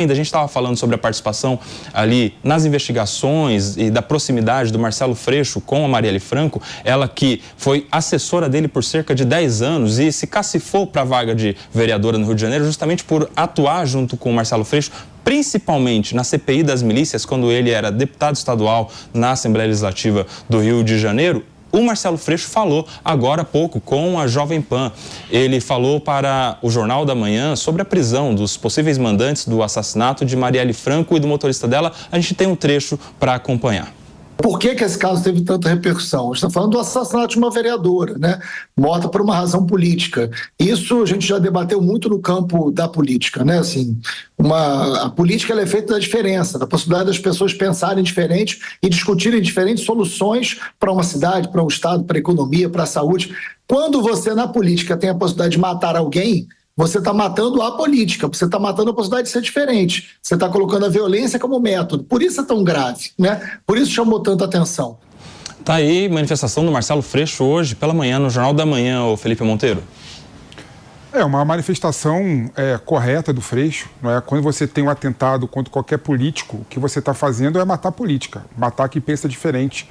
A gente estava falando sobre a participação ali nas investigações e da proximidade do Marcelo Freixo com a Marielle Franco, ela que foi assessora dele por cerca de 10 anos e se cacifou para a vaga de vereadora no Rio de Janeiro justamente por atuar junto com o Marcelo Freixo, principalmente na CPI das milícias, quando ele era deputado estadual na Assembleia Legislativa do Rio de Janeiro. O Marcelo Freixo falou agora há pouco com a Jovem Pan. Ele falou para o Jornal da Manhã sobre a prisão dos possíveis mandantes do assassinato de Marielle Franco e do motorista dela. A gente tem um trecho para acompanhar. Por que esse caso teve tanta repercussão? A gente está falando do assassinato de uma vereadora, né? Morta por uma razão política. Isso a gente já debateu muito no campo da política, né? Assim, a política ela é feita da diferença, da possibilidade das pessoas pensarem diferente e discutirem diferentes soluções para uma cidade, para um estado, para a economia, para a saúde. Quando você, na política, tem a possibilidade de matar alguém, você está matando a política, você está matando a possibilidade de ser diferente. Você está colocando a violência como método. Por isso é tão grave, né? Por isso chamou tanta atenção. Tá aí manifestação do Marcelo Freixo hoje pela manhã, no Jornal da Manhã, o Felipe Monteiro. É uma manifestação correta do Freixo, não é? Quando você tem um atentado contra qualquer político, o que você está fazendo é matar a política, matar quem pensa diferente.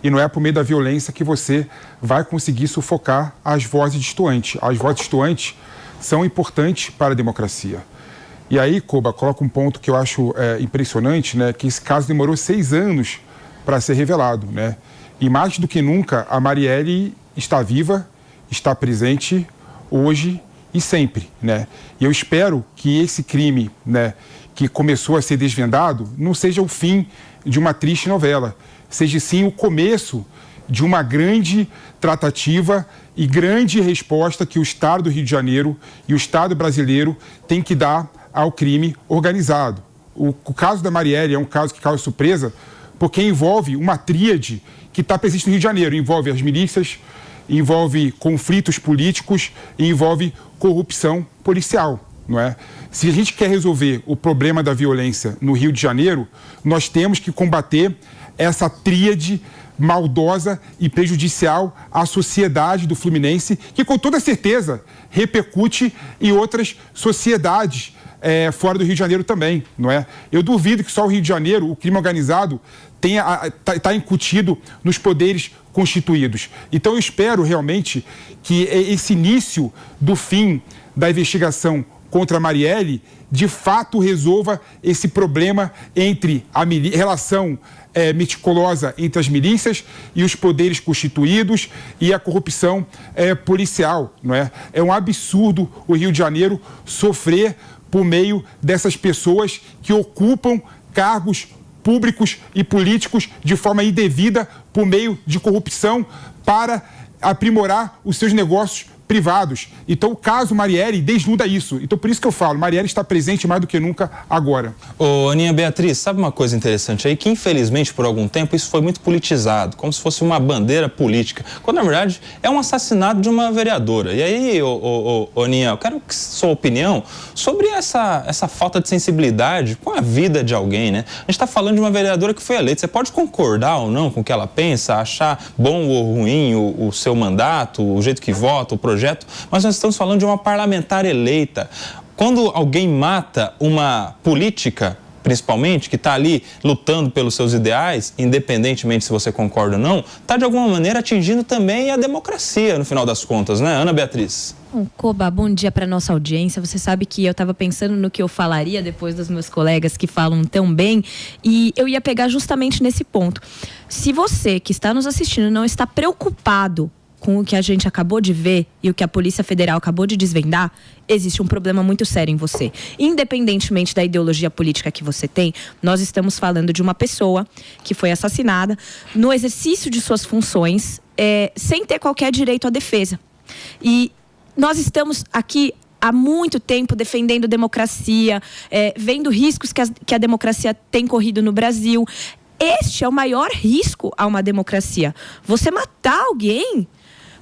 E não é por meio da violência que você vai conseguir sufocar as vozes distoantes. As vozes distoantes são importantes para a democracia. E aí, Koba, coloca um ponto que eu acho impressionante, né? Que esse caso demorou 6 anos para ser revelado, né? E mais do que nunca, a Marielle está viva, está presente hoje e sempre, né? E eu espero que esse crime, né, que começou a ser desvendado, não seja o fim de uma triste novela, seja sim o começo de uma grande tratativa e grande resposta que o Estado do Rio de Janeiro e o Estado brasileiro têm que dar ao crime organizado. O caso da Marielle é um caso que causa surpresa porque envolve uma tríade que está presente no Rio de Janeiro. Envolve as milícias, envolve conflitos políticos e envolve corrupção policial, não é? Se a gente quer resolver o problema da violência no Rio de Janeiro, nós temos que combater essa tríade maldosa e prejudicial à sociedade do Fluminense, que com toda certeza repercute em outras sociedades fora do Rio de Janeiro também, não é? Eu duvido que só o Rio de Janeiro, o crime organizado, está incutido nos poderes constituídos. Então eu espero realmente que esse início do fim da investigação contra a Marielle, de fato resolva esse problema entre a relação meticulosa entre as milícias e os poderes constituídos e a corrupção policial, não é? É um absurdo o Rio de Janeiro sofrer por meio dessas pessoas que ocupam cargos públicos e políticos de forma indevida por meio de corrupção para aprimorar os seus negócios privados. Então, o caso Marielle desnuda isso. Então, por isso que eu falo, Marielle está presente mais do que nunca agora. Ô, Aninha Beatriz, sabe uma coisa interessante aí? Que, infelizmente, por algum tempo, isso foi muito politizado, como se fosse uma bandeira política, quando, na verdade, é um assassinato de uma vereadora. E aí, Aninha, eu quero sua opinião sobre essa falta de sensibilidade com a vida de alguém, né? A gente está falando de uma vereadora que foi eleita. Você pode concordar ou não com o que ela pensa, achar bom ou ruim o seu mandato, o jeito que vota, o projeto, mas nós estamos falando de uma parlamentar eleita. Quando alguém mata uma política, principalmente, que está ali lutando pelos seus ideais, independentemente se você concorda ou não, está de alguma maneira atingindo também a democracia, no final das contas, né, Ana Beatriz? Koba, bom dia para nossa audiência. Você sabe que eu estava pensando no que eu falaria depois dos meus colegas que falam tão bem, e eu ia pegar justamente nesse ponto. Se você que está nos assistindo não está preocupado com o que a gente acabou de ver e o que a Polícia Federal acabou de desvendar, existe um problema muito sério em você. Independentemente da ideologia política que você tem, nós estamos falando de uma pessoa que foi assassinada no exercício de suas funções, sem ter qualquer direito à defesa. E nós estamos aqui há muito tempo defendendo democracia, vendo riscos que a democracia tem corrido no Brasil. Este é o maior risco a uma democracia. Você matar alguém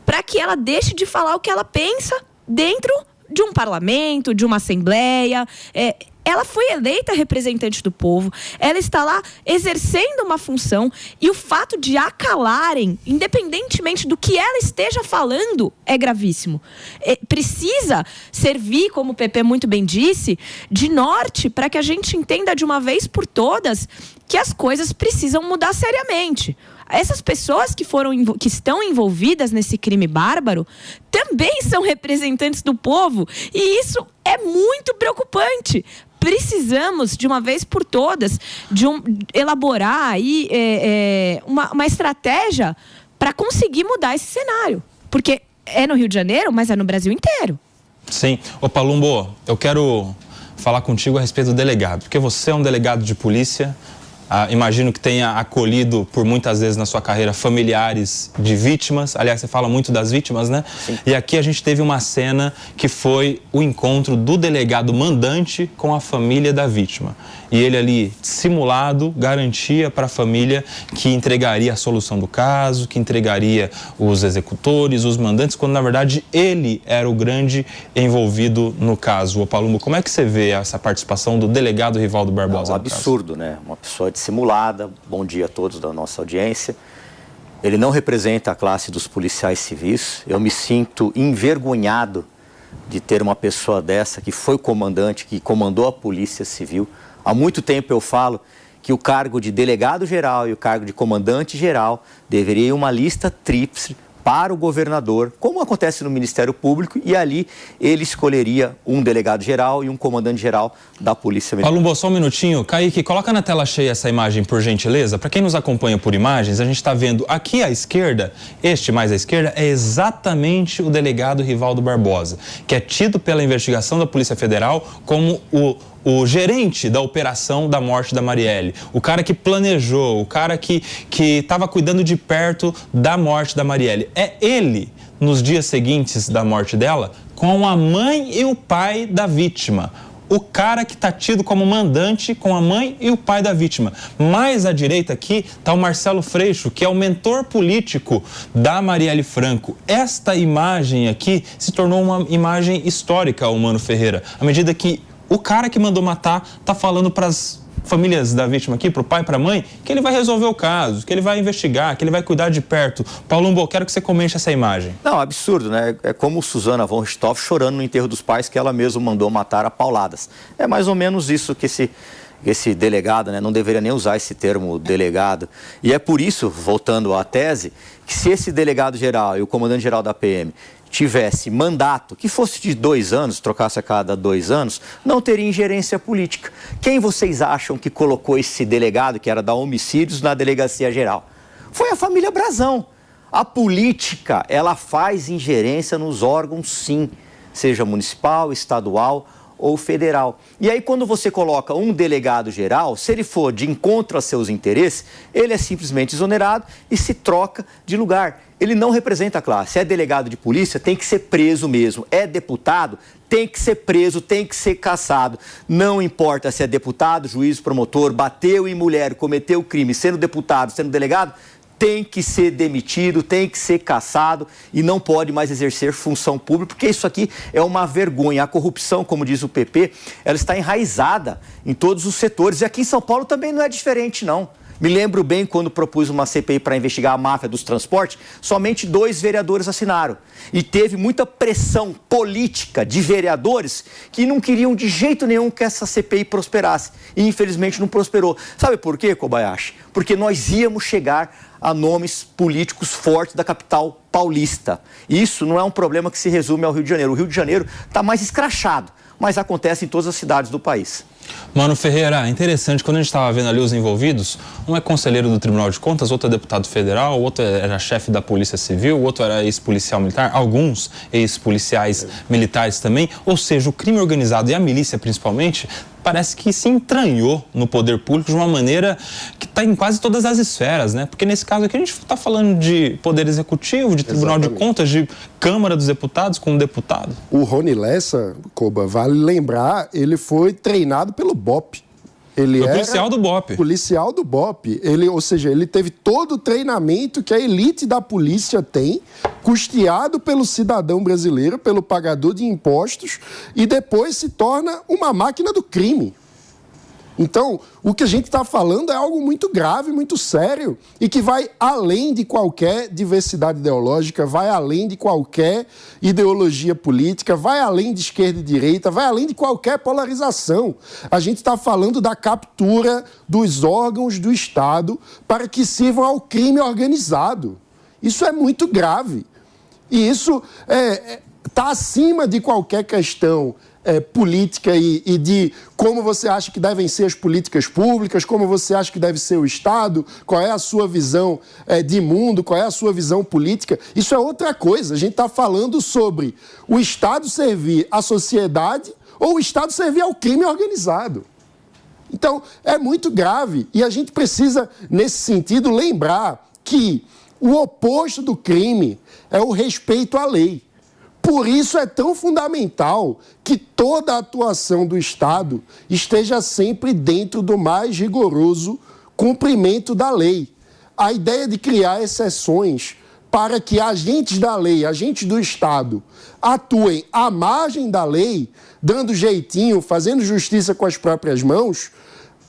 para que ela deixe de falar o que ela pensa dentro de um parlamento, de uma assembleia. ela foi eleita representante do povo, ela está lá exercendo uma função, e o fato de a calarem, independentemente do que ela esteja falando, é gravíssimo. Precisa servir, como o PP muito bem disse, de norte para que a gente entenda de uma vez por todas que as coisas precisam mudar seriamente. Essas pessoas que estão envolvidas nesse crime bárbaro também são representantes do povo, e isso é muito preocupante. Precisamos, de uma vez por todas, elaborar aí, uma estratégia para conseguir mudar esse cenário. Porque é no Rio de Janeiro, mas é no Brasil inteiro. Sim. Ô Palumbo, eu quero falar contigo a respeito do delegado, porque você é um delegado de polícia. Imagino que tenha acolhido por muitas vezes na sua carreira familiares de vítimas. Aliás, você fala muito das vítimas, né? Sim. E aqui a gente teve uma cena que foi o encontro do delegado mandante com a família da vítima. E ele ali, simulado, garantia para a família que entregaria a solução do caso, que entregaria os executores, os mandantes, quando na verdade ele era o grande envolvido no caso. Ô Palumbo, como é que você vê essa participação do delegado Rivaldo Barbosa? É um absurdo, né? Uma pessoa dissimulada. Bom dia a todos da nossa audiência. Ele não representa a classe dos policiais civis. Eu me sinto envergonhado de ter uma pessoa dessa que foi comandante, que comandou a Polícia Civil. Há muito tempo eu falo que o cargo de delegado-geral e o cargo de comandante-geral deveria ir uma lista tríplice para o governador, como acontece no Ministério Público, e ali ele escolheria um delegado-geral e um comandante-geral da Polícia Militar. Palumbo, só um minutinho. Kaique, coloca na tela cheia essa imagem, por gentileza. Para quem nos acompanha por imagens, a gente está vendo aqui à esquerda, este mais à esquerda, é exatamente o delegado Rivaldo Barbosa, que é tido pela investigação da Polícia Federal como o gerente da operação da morte da Marielle, o cara que planejou, o cara que estava cuidando de perto da morte da Marielle. É ele, nos dias seguintes da morte dela, com a mãe e o pai da vítima. O cara que está tido como mandante com a mãe e o pai da vítima. Mais à direita aqui está o Marcelo Freixo, que é o mentor político da Marielle Franco. Esta imagem aqui se tornou uma imagem histórica, o Mano Ferreira, à medida que o cara que mandou matar está falando para as famílias da vítima aqui, para o pai e para a mãe, que ele vai resolver o caso, que ele vai investigar, que ele vai cuidar de perto. Palumbo, quero que você comente essa imagem. Não, absurdo, né? É como Suzana von Richthofen chorando no enterro dos pais que ela mesma mandou matar a pauladas. É mais ou menos isso que esse delegado, né? Não deveria nem usar esse termo delegado. E é por isso, voltando à tese, que se esse delegado-geral e o comandante-geral da PM tivesse mandato, que fosse de 2 anos, trocasse a cada 2 anos, não teria ingerência política. Quem vocês acham que colocou esse delegado, que era da homicídios, na delegacia geral? Foi a família Brazão. A política, ela faz ingerência nos órgãos, sim, seja municipal, estadual ou federal. E aí, quando você coloca um delegado geral, se ele for de encontro a seus interesses, ele é simplesmente exonerado e se troca de lugar. Ele não representa a classe. É delegado de polícia, tem que ser preso mesmo. É deputado, tem que ser preso, tem que ser cassado. Não importa se é deputado, juiz, promotor, bateu em mulher, cometeu crime, sendo deputado, sendo delegado, tem que ser demitido, tem que ser cassado e não pode mais exercer função pública, porque isso aqui é uma vergonha. A corrupção, como diz o PP, ela está enraizada em todos os setores. E aqui em São Paulo também não é diferente, não. Me lembro bem quando propus uma CPI para investigar a máfia dos transportes, somente 2 vereadores assinaram. E teve muita pressão política de vereadores que não queriam de jeito nenhum que essa CPI prosperasse. E infelizmente não prosperou. Sabe por quê, Kobayashi? Porque nós íamos chegar a nomes políticos fortes da capital paulista. Isso não é um problema que se resume ao Rio de Janeiro. O Rio de Janeiro está mais escrachado, mas acontece em todas as cidades do país. Mano Ferreira, interessante, quando a gente estava vendo ali os envolvidos, um é conselheiro do Tribunal de Contas, outro é deputado federal, outro era chefe da Polícia Civil, outro era ex-policial militar, alguns ex-policiais militares também. Ou seja, o crime organizado e a milícia principalmente parece que se entranhou no poder público de uma maneira que está em quase todas as esferas, né? Porque nesse caso aqui a gente está falando de poder executivo, de Tribunal de Contas, de Câmara dos Deputados como deputado. O Rony Lessa, Koba, vale lembrar, ele foi treinado pelo BOP. Ele era policial do BOPE. Policial do BOPE. Ou seja, ele teve todo o treinamento que a elite da polícia tem, custeado pelo cidadão brasileiro, pelo pagador de impostos, e depois se torna uma máquina do crime. Então, o que a gente está falando é algo muito grave, muito sério, e que vai além de qualquer diversidade ideológica, vai além de qualquer ideologia política, vai além de esquerda e direita, vai além de qualquer polarização. A gente está falando da captura dos órgãos do Estado para que sirvam ao crime organizado. Isso é muito grave. E isso está acima de qualquer questão política e de como você acha que devem ser as políticas públicas, como você acha que deve ser o Estado, qual é a sua visão de mundo, qual é a sua visão política. Isso é outra coisa. A gente está falando sobre o Estado servir à sociedade ou o Estado servir ao crime organizado. Então, é muito grave e a gente precisa, nesse sentido, lembrar que o oposto do crime é o respeito à lei. Por isso é tão fundamental que toda a atuação do Estado esteja sempre dentro do mais rigoroso cumprimento da lei. A ideia de criar exceções para que agentes da lei, agentes do Estado, atuem à margem da lei, dando jeitinho, fazendo justiça com as próprias mãos,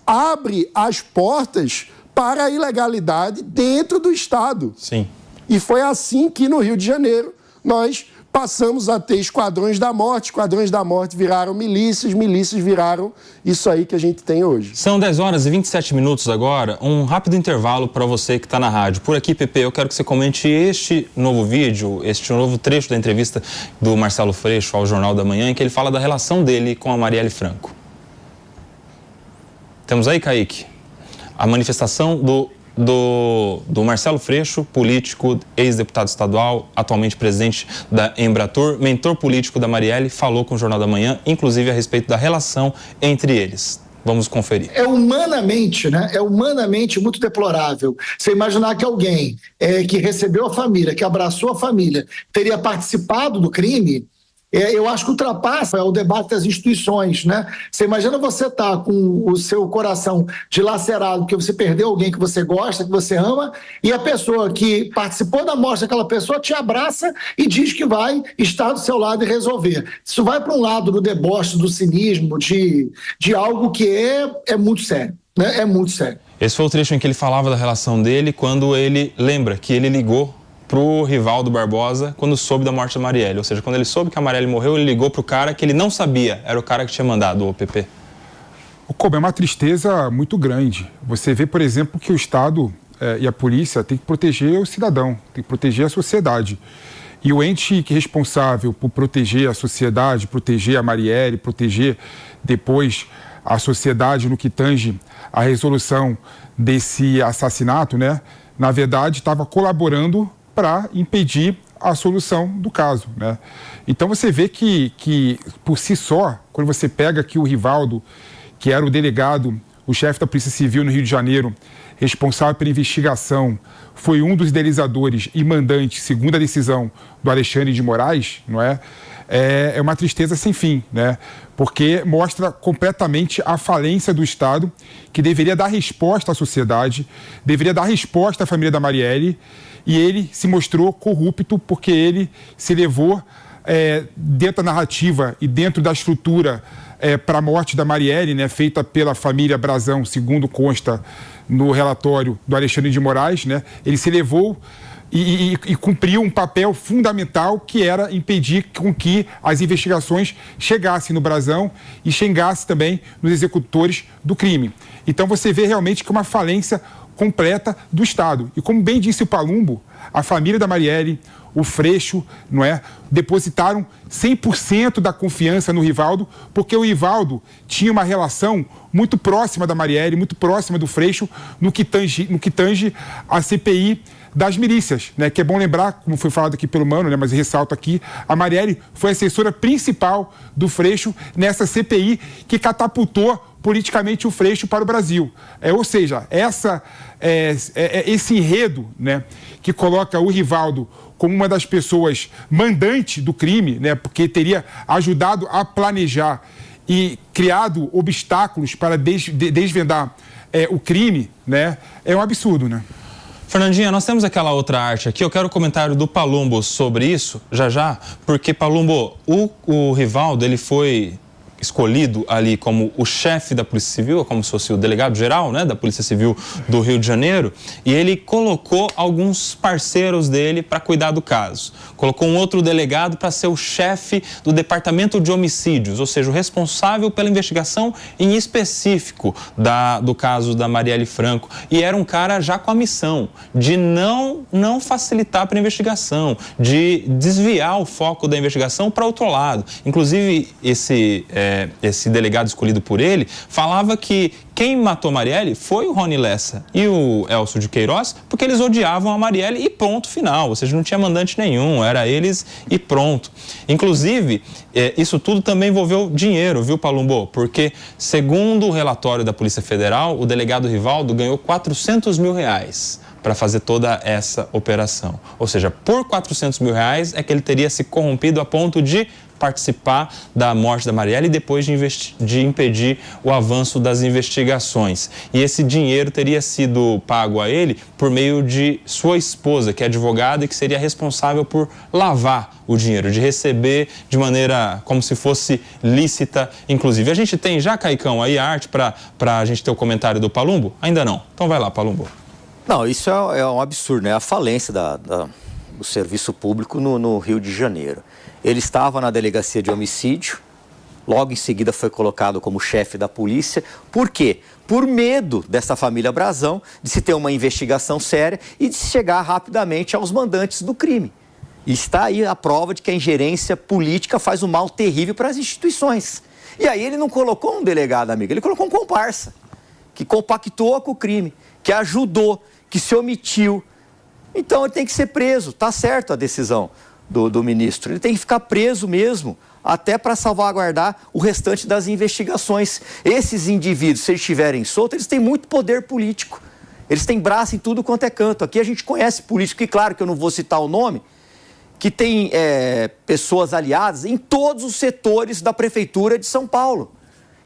abre as portas para a ilegalidade dentro do Estado. Sim. E foi assim que no Rio de Janeiro nós passamos a ter esquadrões da morte viraram milícias viraram isso aí que a gente tem hoje. São 10 horas e 27 minutos agora, um rápido intervalo para você que está na rádio. Por aqui, Pepe, eu quero que você comente este novo vídeo, este novo trecho da entrevista do Marcelo Freixo ao Jornal da Manhã, em que ele fala da relação dele com a Marielle Franco. Temos aí, Kaique, a manifestação do Marcelo Freixo, político, ex-deputado estadual, atualmente presidente da Embratur, mentor político da Marielle, falou com o Jornal da Manhã, inclusive a respeito da relação entre eles. Vamos conferir. É humanamente, né? É humanamente muito deplorável. Você imaginar que alguém que recebeu a família, que abraçou a família, teria participado do crime. Eu acho que ultrapassa o debate das instituições, né? Você imagina você estar com o seu coração dilacerado porque você perdeu alguém que você gosta, que você ama, e a pessoa que participou da morte daquela pessoa te abraça e diz que vai estar do seu lado e resolver. Isso vai para um lado do deboche, do cinismo, de algo que é muito sério, né? É muito sério. Esse foi o trecho em que ele falava da relação dele, quando ele lembra que ele ligou pro Rivaldo Barbosa quando soube da morte da Marielle. Ou seja, quando ele soube que a Marielle morreu, ele ligou pro cara que ele não sabia, era o cara que tinha mandado o PP. O Kobe, é uma tristeza muito grande. Você vê, por exemplo, que o Estado e a polícia tem que proteger o cidadão, tem que proteger a sociedade. E o ente responsável por proteger a sociedade, proteger a Marielle, proteger depois a sociedade no que tange a resolução desse assassinato, né? Na verdade, estava colaborando para impedir a solução do caso, né? Então você vê que por si só, quando você pega aqui o Rivaldo, que era o delegado, o chefe da Polícia Civil no Rio de Janeiro, responsável pela investigação, foi um dos idealizadores e mandantes, segundo a decisão do Alexandre de Moraes, não é? É uma tristeza sem fim, né? Porque mostra completamente a falência do Estado, que deveria dar resposta à sociedade, deveria dar resposta à família da Marielle, e ele se mostrou corrupto porque ele se levou dentro da narrativa e dentro da estrutura para a morte da Marielle, né, feita pela família Brazão, segundo consta no relatório do Alexandre de Moraes, né? Ele se levou e cumpriu um papel fundamental, que era impedir com que as investigações chegassem no Brazão e chegassem também nos executores do crime. Então você vê realmente que é uma falência completa do Estado. E como bem disse o Palumbo, a família da Marielle, o Freixo, não é, depositaram 100% da confiança no Rivaldo, porque o Rivaldo tinha uma relação muito próxima da Marielle, muito próxima do Freixo, no que tange a CPI das milícias, né? Que é bom lembrar, como foi falado aqui pelo Mano, né? Mas eu ressalto aqui, a Marielle foi a assessora principal do Freixo nessa CPI que catapultou politicamente o Freixo para o Brasil. Ou seja, esse enredo, né, que coloca o Rivaldo como uma das pessoas mandantes do crime, né, porque teria ajudado a planejar e criado obstáculos para desvendar o crime, né, é um absurdo, né? Fernandinha, nós temos aquela outra arte aqui, eu quero o comentário do Palumbo sobre isso, já, porque, Palumbo, o Rivaldo, ele foi escolhido ali como o chefe da Polícia Civil, como se fosse o delegado-geral, né, da Polícia Civil do Rio de Janeiro, e ele colocou alguns parceiros dele para cuidar do caso. Colocou um outro delegado para ser o chefe do Departamento de Homicídios, ou seja, o responsável pela investigação em específico do caso da Marielle Franco. E era um cara já com a missão de não facilitar para a investigação, de desviar o foco da investigação para outro lado. Inclusive, esse delegado escolhido por ele falava que quem matou Marielle foi o Rony Lessa e o Elcio de Queiroz, porque eles odiavam a Marielle e ponto final, ou seja, não tinha mandante nenhum, era eles e pronto. Inclusive, isso tudo também envolveu dinheiro, viu, Palumbo? Porque, segundo o relatório da Polícia Federal, o delegado Rivaldo ganhou R$400 mil para fazer toda essa operação. Ou seja, por R$400 mil é que ele teria se corrompido a ponto de participar da morte da Marielle e depois de impedir o avanço das investigações. E esse dinheiro teria sido pago a ele por meio de sua esposa, que é advogada e que seria responsável por lavar o dinheiro, de receber de maneira como se fosse lícita, inclusive. A gente tem já, Caicão, aí a arte para a gente ter o comentário do Palumbo? Ainda não. Então vai lá, Palumbo. Não, isso é um absurdo, né? A falência do serviço público no Rio de Janeiro. Ele estava na delegacia de homicídio, logo em seguida foi colocado como chefe da polícia. Por quê? Por medo dessa família Brazão, de se ter uma investigação séria e de se chegar rapidamente aos mandantes do crime. E está aí a prova de que a ingerência política faz um mal terrível para as instituições. E aí ele não colocou um delegado, amigo, ele colocou um comparsa, que compactou com o crime, que ajudou, que se omitiu. Então ele tem que ser preso, tá certo a decisão do ministro. Ele tem que ficar preso mesmo, até para salvaguardar o restante das investigações. Esses indivíduos, se eles estiverem soltos, eles têm muito poder político. Eles têm braço em tudo quanto é canto. Aqui a gente conhece político, e claro que eu não vou citar o nome, que tem pessoas aliadas em todos os setores da Prefeitura de São Paulo.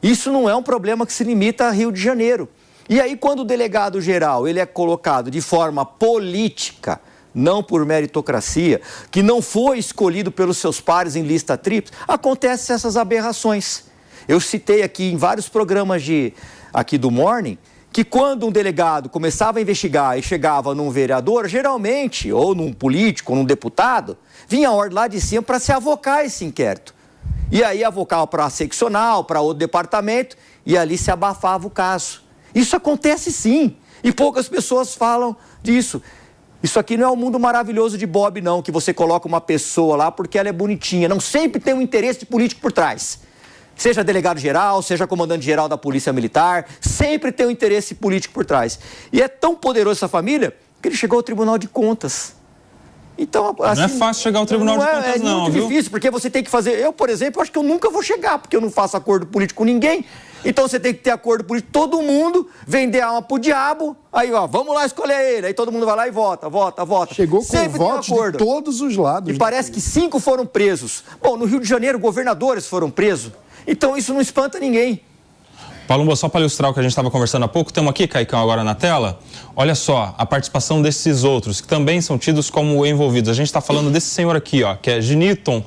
Isso não é um problema que se limita a Rio de Janeiro. E aí, quando o delegado-geral ele é colocado de forma política, não por meritocracia, que não foi escolhido pelos seus pares em lista tríplice, acontecem essas aberrações. Eu citei aqui em vários programas aqui do Morning, que quando um delegado começava a investigar e chegava num vereador, geralmente, ou num político, ou num deputado, vinha a ordem lá de cima para se avocar esse inquérito. E aí avocava para a seccional, para outro departamento, e ali se abafava o caso. Isso acontece sim, e poucas pessoas falam disso. Isso aqui não é um mundo maravilhoso de Bob, não, que você coloca uma pessoa lá porque ela é bonitinha. Não, sempre tem um interesse político por trás. Seja delegado-geral, seja comandante-geral da Polícia Militar, sempre tem um interesse político por trás. E é tão poderoso essa família que ele chegou ao Tribunal de Contas. Então, assim, não é fácil chegar ao Tribunal de Contas, não, viu? É muito difícil, porque você tem que fazer... Eu, por exemplo, acho que eu nunca vou chegar, porque eu não faço acordo político com ninguém. Então você tem que ter acordo político, todo mundo, vender a alma pro diabo, aí ó, vamos lá escolher ele, aí todo mundo vai lá e vota. Chegou com votos de todos os lados. E parece que 5 foram presos. Bom, no Rio de Janeiro, governadores foram presos, então isso não espanta ninguém. Palumbo, só para ilustrar o que a gente estava conversando há pouco, temos aqui, Caicão, agora na tela, olha só, a participação desses outros, que também são tidos como envolvidos. A gente está falando desse senhor aqui, ó, que é Giniton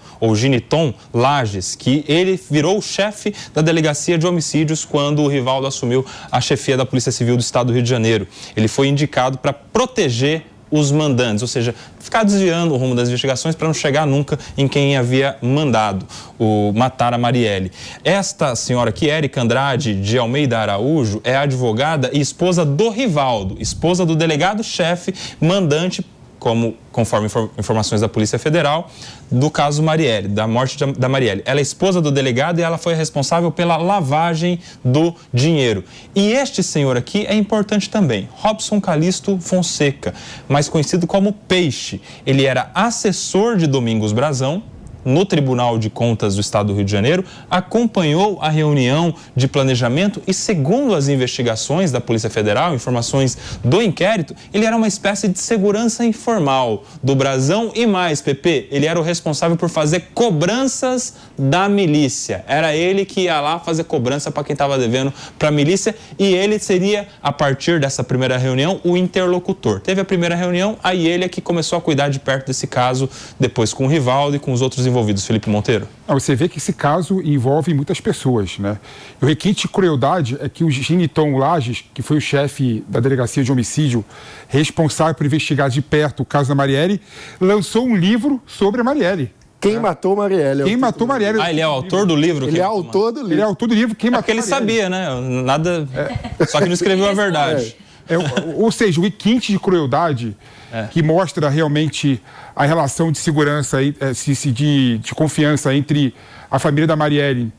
Lages, que ele virou o chefe da Delegacia de Homicídios quando o Rivaldo assumiu a chefia da Polícia Civil do Estado do Rio de Janeiro. Ele foi indicado para proteger os mandantes, ou seja, ficar desviando o rumo das investigações para não chegar nunca em quem havia mandado matar a Marielle. Esta senhora aqui, Érica Andrade de Almeida Araújo, é advogada e esposa do Rivaldo, esposa do delegado-chefe, mandante, conforme informações da Polícia Federal, do caso Marielle, da morte da Marielle. Ela é esposa do delegado e ela foi responsável pela lavagem do dinheiro. E este senhor aqui é importante também, Robson Calixto Fonseca, mais conhecido como Peixe. Ele era assessor de Domingos Brazão no Tribunal de Contas do Estado do Rio de Janeiro, acompanhou a reunião de planejamento e, segundo as investigações da Polícia Federal, informações do inquérito, ele era uma espécie de segurança informal do Brasão e mais, Pepe, ele era o responsável por fazer cobranças da milícia. Era ele que ia lá fazer cobrança para quem estava devendo para a milícia e ele seria, a partir dessa primeira reunião, o interlocutor. Teve a primeira reunião, aí ele é que começou a cuidar de perto desse caso, depois com o Rivaldo e com os outros envolvidos. Felipe Monteiro. Você vê que esse caso envolve muitas pessoas, né? O requinte de crueldade é que o Geniton Lages, que foi o chefe da delegacia de homicídio responsável por investigar de perto o caso da Marielle, lançou um livro sobre a Marielle. Quem matou Marielle? Quem matou Marielle? Ah, ele é o autor do livro? Ele é autor do livro. Ele é autor do livro. Quem matou Marielle? Porque ele sabia, né? Nada. Só que não escreveu a verdade. Ou seja, o requinte de crueldade que mostra realmente a relação de segurança, de confiança entre a família da Marielle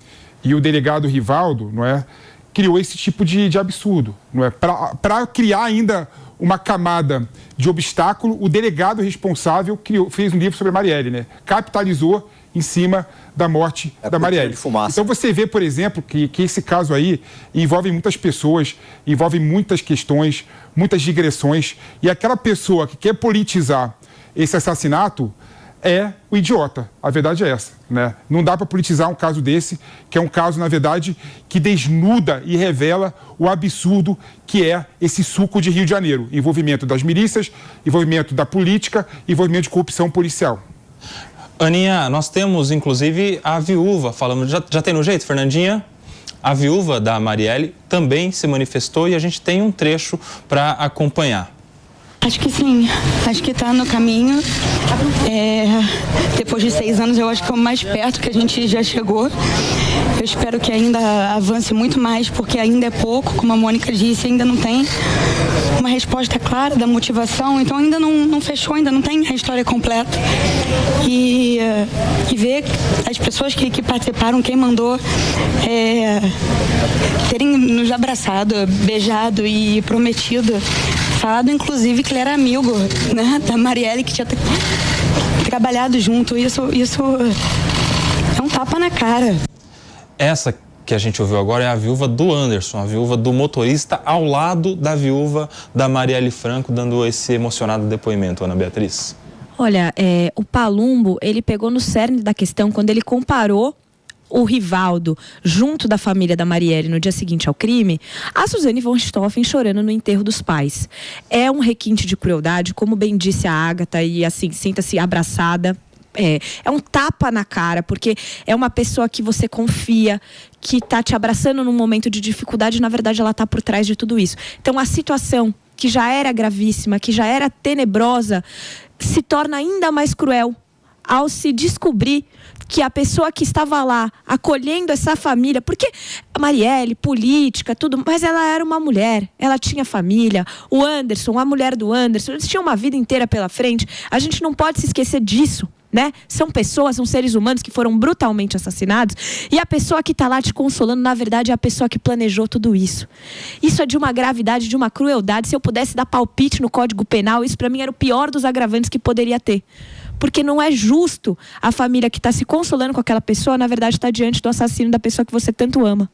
e o delegado Rivaldo, não é? Criou esse tipo de absurdo, não é? Para criar ainda uma camada de obstáculo, o delegado responsável fez um livro sobre a Marielle, né? Capitalizou em cima da morte da Marielle. Então você vê, por exemplo, que esse caso aí envolve muitas pessoas, envolve muitas questões, muitas digressões, e aquela pessoa que quer politizar esse assassinato é o idiota. A verdade é essa, né? Não dá para politizar um caso desse, que é um caso, na verdade, que desnuda e revela o absurdo que é esse suco de Rio de Janeiro. Envolvimento das milícias, envolvimento da política, envolvimento de corrupção policial. Aninha, nós temos, inclusive, a viúva falando. Já tem no jeito, Fernandinha? A viúva da Marielle também se manifestou e a gente tem um trecho para acompanhar. Acho que sim, acho que está no caminho. Depois de 6 anos, eu acho que é o mais perto que a gente já chegou. Eu espero que ainda avance muito mais, porque ainda é pouco, como a Mônica disse, ainda não tem uma resposta clara da motivação, então ainda não fechou, ainda não tem a história completa. E ver as pessoas que participaram, quem mandou, terem nos abraçado, beijado e prometido, falado inclusive que ele era amigo, né, da Marielle, que tinha trabalhado junto. Isso é um tapa na cara. Essa que a gente ouviu agora é a viúva do Anderson, a viúva do motorista, ao lado da viúva da Marielle Franco, dando esse emocionado depoimento, Ana Beatriz. Olha, o Palumbo, ele pegou no cerne da questão quando ele comparou o Rivaldo junto da família da Marielle no dia seguinte ao crime, a Suzane von Richthofen chorando no enterro dos pais. É um requinte de crueldade, como bem disse a Ágata, e assim, sinta-se abraçada. É um tapa na cara, porque é uma pessoa que você confia, que está te abraçando num momento de dificuldade, e na verdade ela está por trás de tudo isso. Então a situação que já era gravíssima, que já era tenebrosa, se torna ainda mais cruel ao se descobrir que a pessoa que estava lá acolhendo essa família, porque a Marielle, política, tudo, mas ela era uma mulher, ela tinha família, o Anderson, a mulher do Anderson, eles tinham uma vida inteira pela frente, a gente não pode se esquecer disso, né? São pessoas, são seres humanos que foram brutalmente assassinados, e a pessoa que está lá te consolando, na verdade, é a pessoa que planejou tudo isso. Isso é de uma gravidade, de uma crueldade. Se eu pudesse dar palpite no Código Penal, isso para mim era o pior dos agravantes que poderia ter. Porque não é justo a família que está se consolando com aquela pessoa, na verdade, está diante do assassino da pessoa que você tanto ama.